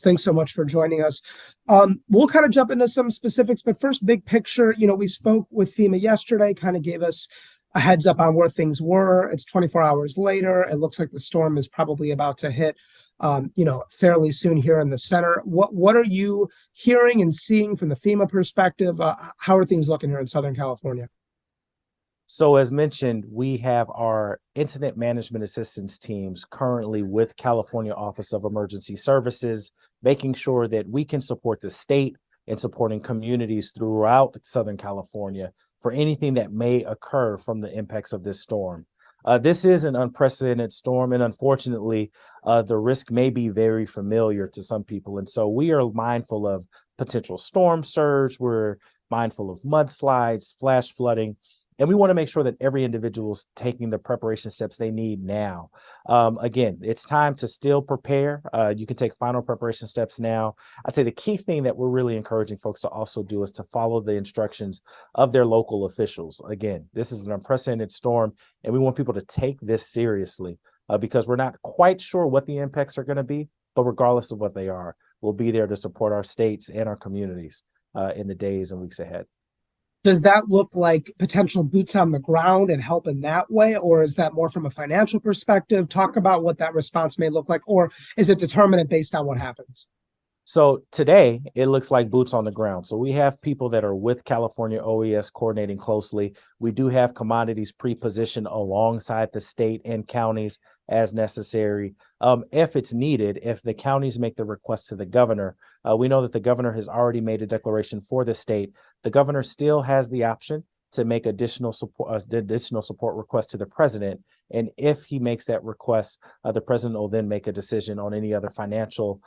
Thanks so much for joining us. We'll kind of jump into some specifics, but first, big picture. We spoke with FEMA yesterday, kind of gave us a heads up on where things were. It's 24 hours later. It looks like the storm is probably about to hit, fairly soon here in the center. What are you hearing and seeing from the FEMA perspective? How are things looking here in Southern California? So as mentioned, we have our incident management assistance teams currently with California Office of Emergency Services, making sure that we can support the state and supporting communities throughout Southern California for anything that may occur from the impacts of this storm. This is an unprecedented storm, and unfortunately, the risk may be very familiar to some people. And so we are mindful of potential storm surge. We're mindful of mudslides, flash flooding. And we want to make sure that every individual is taking the preparation steps they need now. Again, it's time to still prepare. You can take final preparation steps now. I'd say the key thing that we're really encouraging folks to also do is to follow the instructions of their local officials. Again, this is an unprecedented storm, and we want people to take this seriously because we're not quite sure what the impacts are going to be, but regardless of what they are, we'll be there to support our states and our communities in the days and weeks ahead. Does that look like potential boots on the ground and help in that way? Or is that more from a financial perspective? Talk about what that response may look like, or is it determinate based on what happens? So today it looks like boots on the ground. So we have people that are with California OES coordinating closely. We do have commodities pre-positioned alongside the state and counties as necessary. If it's needed, if the counties make the request to the governor, we know that the governor has already made a declaration for the state. The governor still has the option to make additional support request to the president. And if he makes that request, the president will then make a decision on any other financial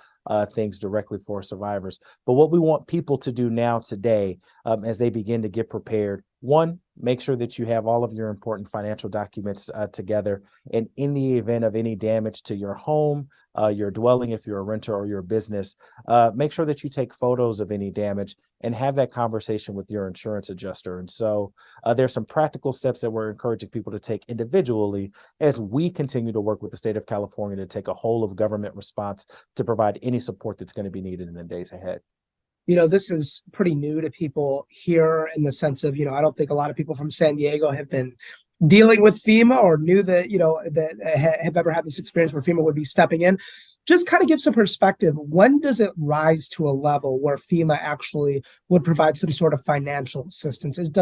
things directly for survivors. But what we want people to do now today, as they begin to get prepared, one, make sure that you have all of your important financial documents together. And in the event of any damage to your home, your dwelling, if you're a renter or your business, make sure that you take photos of any damage and have that conversation with your insurance adjuster. And so there's some practical steps that we're encouraging people to take individually as we continue to work with the state of California to take a whole of government response to provide any support that's going to be needed in the days ahead. This is pretty new to people here in the sense of, I don't think a lot of people from San Diego have been dealing with FEMA or knew that, that have ever had this experience where FEMA would be stepping in. Just kind of give some perspective. When does it rise to a level where FEMA actually would provide some sort of financial assistance? And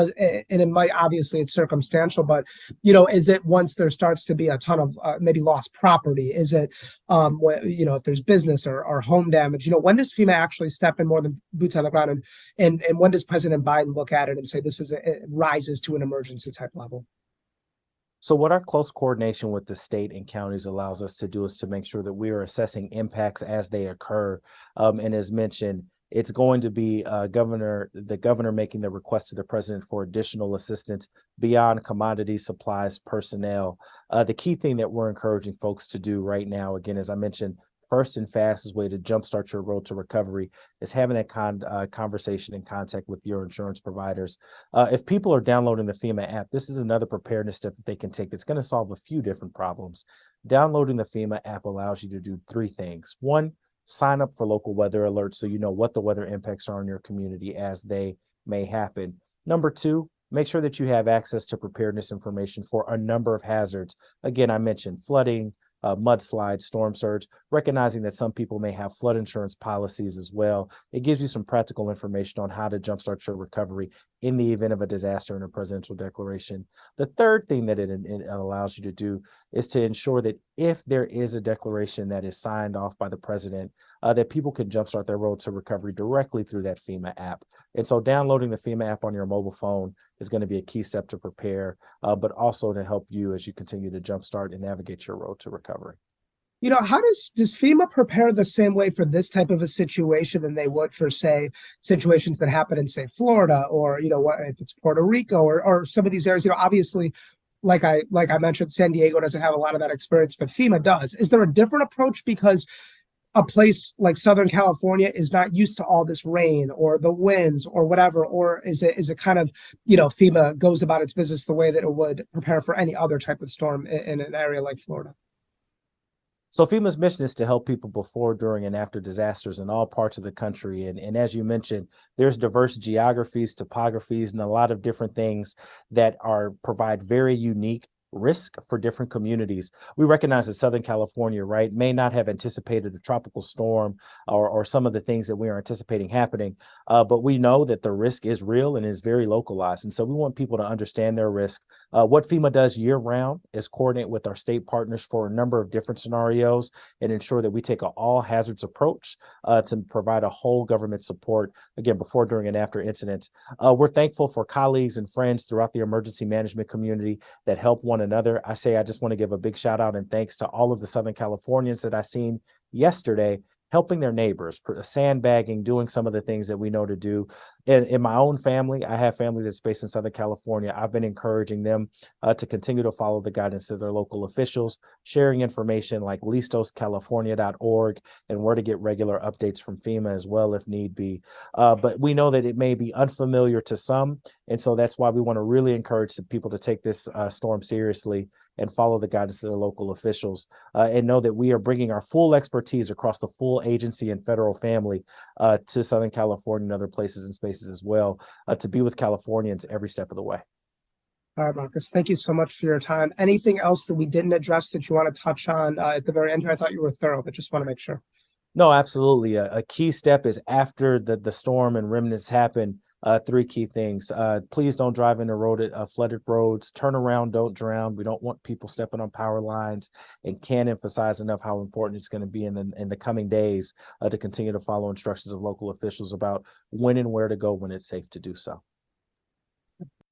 it might, obviously it's circumstantial, but, is it once there starts to be a ton of maybe lost property? Is it, if there's business or home damage, when does FEMA actually step in more than boots on the ground? And when does President Biden look at it and say, it rises to an emergency type level? So what our close coordination with the state and counties allows us to do is to make sure that we are assessing impacts as they occur. And as mentioned, it's going to be the governor making the request to the president for additional assistance beyond commodity supplies, personnel. The key thing that we're encouraging folks to do right now, again, as I mentioned, first and fastest way to jumpstart your road to recovery is having that conversation and contact with your insurance providers. If people are downloading the FEMA app, this is another preparedness step that they can take that's going to solve a few different problems. Downloading the FEMA app allows you to do three things. One, sign up for local weather alerts so you know what the weather impacts are in your community as they may happen. Number two, make sure that you have access to preparedness information for a number of hazards. Again, I mentioned flooding, mudslide, storm surge, recognizing that some people may have flood insurance policies as well. It gives you some practical information on how to jumpstart your recovery in the event of a disaster in a presidential declaration. The third thing that it allows you to do is to ensure that if there is a declaration that is signed off by the president, that people can jumpstart their road to recovery directly through that FEMA app. And so downloading the FEMA app on your mobile phone is going to be a key step to prepare, but also to help you as you continue to jumpstart and navigate your road to recovery. How does FEMA prepare the same way for this type of a situation than they would for, say, situations that happen in, say, Florida, or, if it's Puerto Rico or some of these areas? Obviously, like I mentioned, San Diego doesn't have a lot of that experience, but FEMA does. Is there a different approach because a place like Southern California is not used to all this rain or the winds or whatever? Or is it kind of, FEMA goes about its business the way that it would prepare for any other type of storm in an area like Florida? So FEMA's mission is to help people before, during, and after disasters in all parts of the country. And as you mentioned, there's diverse geographies, topographies, and a lot of different things that are provide very unique risk for different communities. We recognize that Southern California, right, may not have anticipated a tropical storm or some of the things that we are anticipating happening, but we know that the risk is real and is very localized. And so we want people to understand their risk. What FEMA does year round is coordinate with our state partners for a number of different scenarios and ensure that we take an all hazards approach to provide a whole government support, again, before, during, and after incidents. We're thankful for colleagues and friends throughout the emergency management community that help one another. I just want to give a big shout out and thanks to all of the Southern Californians that I seen yesterday helping their neighbors, sandbagging, doing some of the things that we know to do. In my own family, I have family that's based in Southern California. I've been encouraging them to continue to follow the guidance of their local officials, sharing information like listoscalifornia.org and where to get regular updates from FEMA as well if need be. But we know that it may be unfamiliar to some, and so that's why we want to really encourage the people to take this storm seriously and follow the guidance of their local officials, and know that we are bringing our full expertise across the full agency and federal family to Southern California and other places and spaces as well, to be with Californians every step of the way. All right, Marcus, thank you so much for your time. Anything else that we didn't address that you want to touch on at the very end here? I thought you were thorough, but just want to make sure. No, absolutely. A key step is after the storm and remnants happen. Three key things. Please don't drive in the flooded roads. Turn around, don't drown. We don't want people stepping on power lines, and can't emphasize enough how important it's going to be in the coming days to continue to follow instructions of local officials about when and where to go when it's safe to do so.